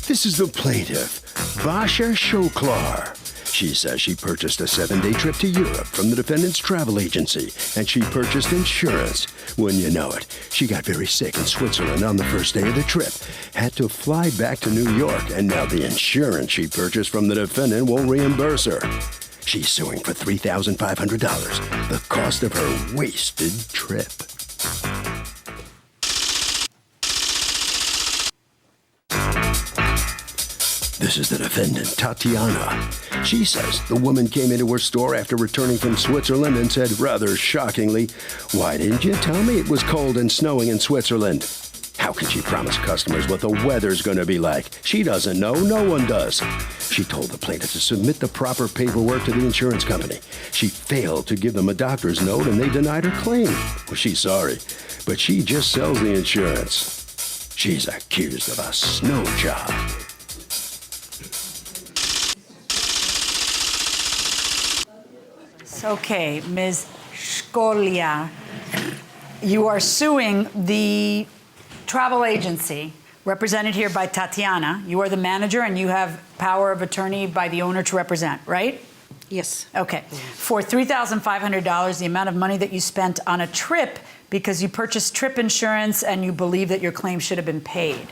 This is the plaintiff, Basha Shoklar. She says she purchased a 7-day trip to Europe from the defendant's travel agency, and she purchased insurance. Wouldn't you know it, she got very sick in Switzerland on the first day of the trip, had to fly back to New York, and now the insurance she purchased from the defendant won't reimburse her. She's suing for $3,500, the cost of her wasted trip. This is the defendant, Tatiana. She says the woman came into her store after returning from Switzerland and said, rather shockingly, "Why didn't you tell me it was cold and snowing in Switzerland?" How can she promise customers what the weather's going to be like? She doesn't know. No one does. She told the plaintiff to submit the proper paperwork to the insurance company. She failed to give them a doctor's note, and they denied her claim. Well, she's sorry, but she just sells the insurance. She's accused of a snow job. Okay, Ms. Shkolia, you are suing the travel agency represented here by Tatiana. You are the manager and you have power of attorney by the owner to represent, right? Yes. Okay. For $3,500, the amount of money that you spent on a trip because you purchased trip insurance and you believe that your claim should have been paid.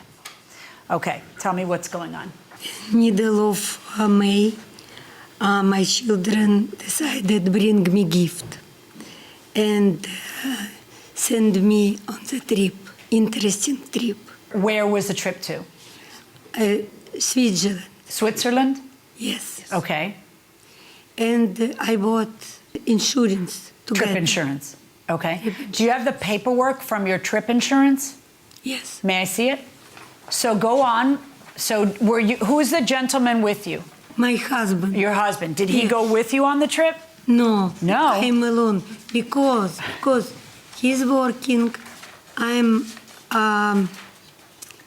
Okay, tell me what's going on. Middle of May, my children decided to bring me gift and send me on the trip, interesting trip. Where was the trip to? Switzerland. Switzerland? Yes. Okay. And I bought insurance to Trip get insurance. Okay. Trip insurance. Do you have the paperwork from your trip insurance? Yes. May I see it? So go on. So were you? Who is the gentleman with you? My husband. Your husband. Did he Yes. go with you on the trip? No. No. I'm alone because he's working. I'm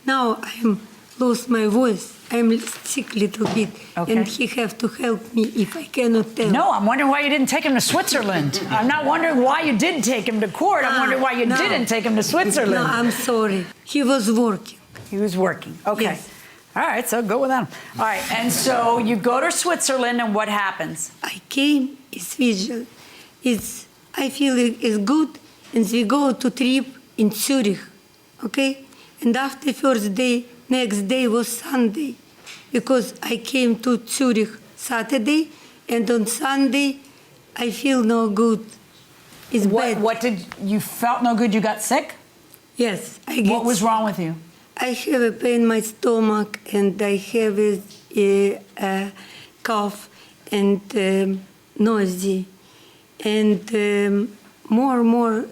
now I'm lost my voice. I'm sick a little bit, Okay. and he have to help me if I cannot tell. No, I'm wondering why you didn't take him to Switzerland. I'm not wondering why you did take him to court. I'm wondering why you no. didn't take him to Switzerland. No, I'm sorry. He was working. He was working. Okay. Yes. All right, so go with him. All right, and so you go to Switzerland, and what happens? I came in Switzerland. I feel it's good, and we go to trip in Zurich, okay? And after first day, next day was Sunday, because I came to Zurich Saturday, and on Sunday, I feel no good. It's bad. What did you felt no good? You got sick? Yes, I get. What was wrong with you? I have a pain in my stomach, and I have a cough and nausea, and more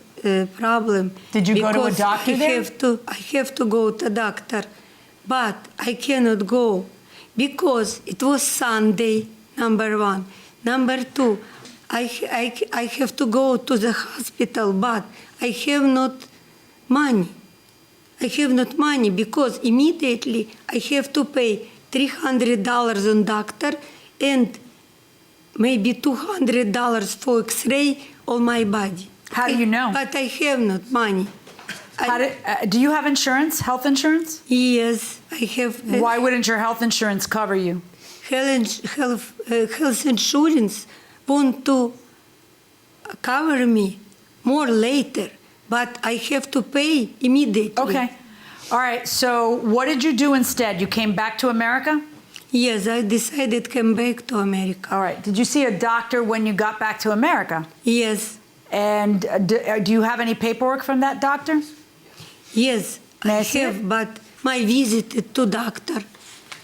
problem. Did you go to a doctor there? I have to go to doctor, but I cannot go because it was Sunday. Number one. Number two, I have to go to the hospital, but I have not money. I have not money because immediately I have to pay $300 on doctor and maybe $200 for X-ray on my body. How do you know? But I have not money. Do you have insurance, health insurance? Yes, I have. Why wouldn't your health insurance cover you? Health insurance want to cover me more later, but I have to pay immediately. Okay. All right, so what did you do instead? You came back to America? Yes, I decided to come back to America. All right. Did you see a doctor when you got back to America? Yes. And do you have any paperwork from that doctor? Yes, May I I see have, it? but my visit to doctor.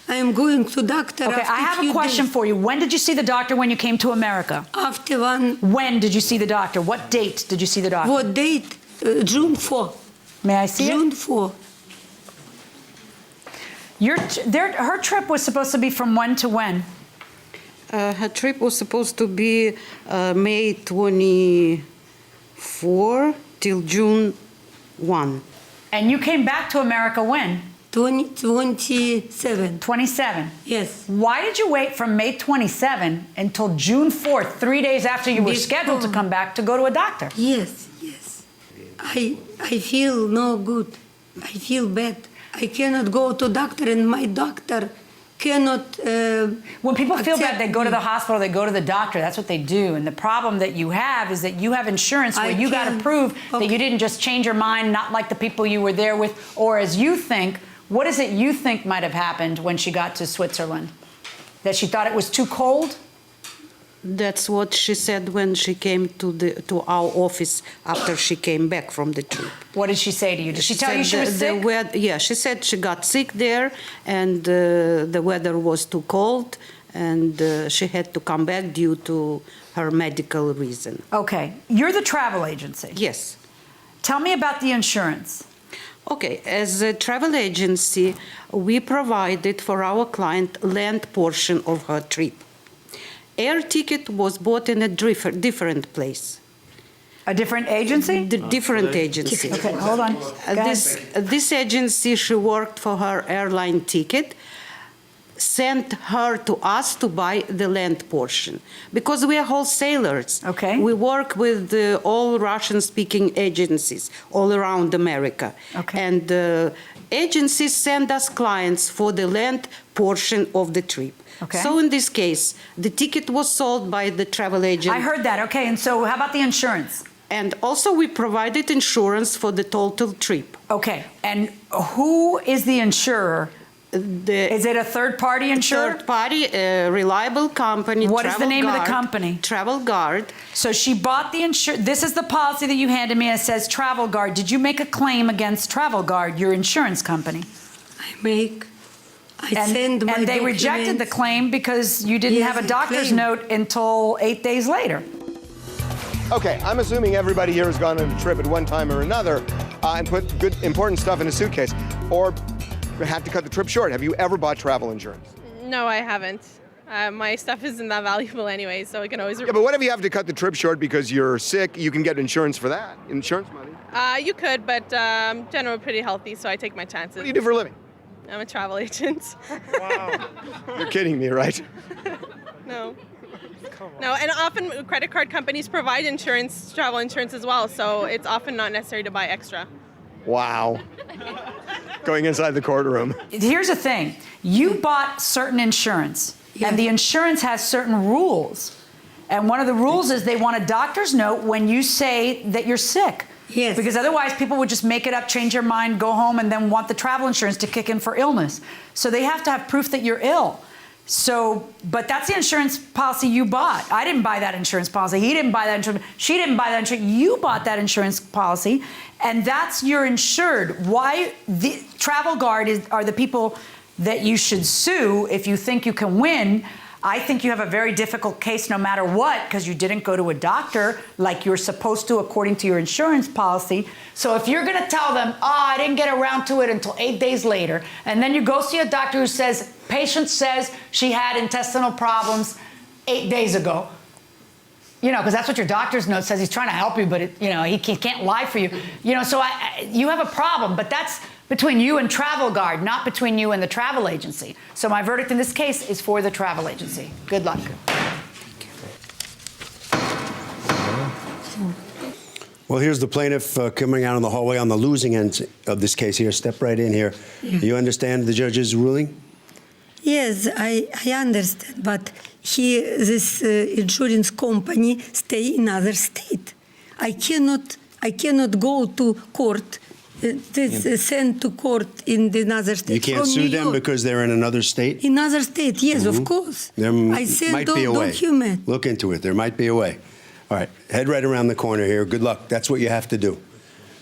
I am going to doctor Okay, after I have a few question days. for you. When did you see the doctor when you came to America? After one, When did you see the doctor? What date did you see the doctor? what date? June 4. May I see June it? 4. Her trip was supposed to be from when to when? Her trip was supposed to be May 24 till June 1. And you came back to America when? 27. 27. Yes. Why did you wait from May 27 until June 4th, 3 days after you were scheduled to come back to go to a doctor? Yes, yes. I feel no good. I feel bad. I cannot go to doctor, and my doctor cannot. When people feel bad, accept they go to me. the hospital, they go to the doctor. That's what they do. And the problem that you have is that you have insurance where you got to prove that you didn't just change your mind, not like the people you were there with, or as you think. What is it you think might have happened when she got to Switzerland? That she thought it was too cold? That's what she said when she came to our office after she came back from the trip. What did she say to you? Did she tell you she was sick? Yeah, she said she got sick there, and the weather was too cold, and she had to come back due to her medical reason. Okay. You're the travel agency. Yes. Tell me about the insurance. Okay, as a travel agency, we provided for our client land portion of her trip. Air ticket was bought in a different place. A different agency? The different agency. Okay, hold on. Go ahead. This agency, she worked for her airline ticket, sent her to us to buy the land portion. Because we are wholesalers. Okay. We work with all Russian-speaking agencies all around America. Okay. And agencies send us clients for the land portion of the trip. Okay. So in this case, the ticket was sold by the travel agent. I heard that. Okay, and so how about the insurance? And also we provided insurance for the total trip. Okay, and who is the insurer? Is it a third-party insurer? Third party, reliable company. What is the name of the Guard, company? Travel Guard. So she bought the insurance. This is the policy that you handed me. It says Travel Guard. Did you make a claim against Travel Guard, your insurance company? I send my and they rejected the documents. claim because you didn't have a doctor's claim. note until 8 days later. Okay, I'm assuming everybody here has gone on a trip at one time or another and put good, important stuff in a suitcase, or had to cut the trip short. Have you ever bought travel insurance? No, I haven't. My stuff isn't that valuable anyway, so I can always... Yeah, but what if you have to cut the trip short because you're sick? You can get insurance for that, insurance money. You could, but generally pretty healthy, so I take my chances. What do you do for a living? I'm a travel agent. Wow. You're kidding me, right? No. No, and often credit card companies provide insurance, travel insurance as well, so it's often not necessary to buy extra. Wow. Going inside the courtroom. Here's the thing. You bought certain insurance, and the insurance has certain rules. And one of the rules is they want a doctor's note when you say that you're sick. Yes. Because otherwise people would just make it up, change their mind, go home, and then want the travel insurance to kick in for illness. So they have to have proof that you're ill. So, but that's the insurance policy you bought. I didn't buy that insurance policy. He didn't buy that insurance. She didn't buy that insurance. You bought that insurance policy, and that's your insured. Why the Travel Guard are the people that you should sue if you think you can win. I think you have a very difficult case no matter what, because you didn't go to a doctor like you're supposed to according to your insurance policy. So if you're going to tell them, I didn't get around to it until 8 days later, and then you go see a doctor who says, patient says she had intestinal problems 8 days ago, you know, because that's what your doctor's note says. He's trying to help you, but he can't lie for you. You know, so you have a problem, but that's between you and Travel Guard, not between you and the travel agency. So my verdict in this case is for the travel agency. Good luck. Well, here's the plaintiff coming out in the hallway on the losing end of this case here. Step right in here. You understand the judge's ruling? Yes, I understand, but this insurance company stay in other state. I cannot go to court. Sent to court in another state. You can't sue them because they're in another state? In other state, yes, of course. There I sent might be a way. document. Look into it. There might be a way. All right, head right around the corner here. Good luck. That's what you have to do.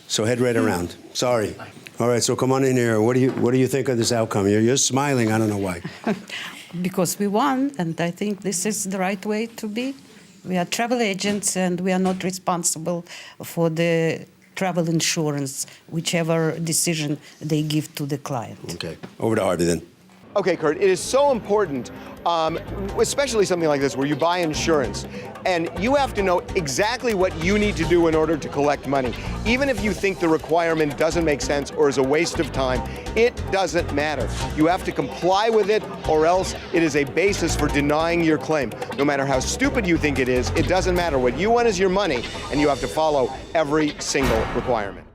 So head right around. Sorry. All right, so come on in here. What do you think of this outcome? You're smiling. I don't know why. Because we won, and I think this is the right way to be. We are travel agents, and we are not responsible for the travel insurance, whichever decision they give to the client. Okay, over to Harvey then. Okay, Kurt, it is so important, especially something like this where you buy insurance, and you have to know exactly what you need to do in order to collect money. Even if you think the requirement doesn't make sense or is a waste of time, it doesn't matter. You have to comply with it, or else it is a basis for denying your claim. No matter how stupid you think it is, it doesn't matter. What you want is your money, and you have to follow every single requirement.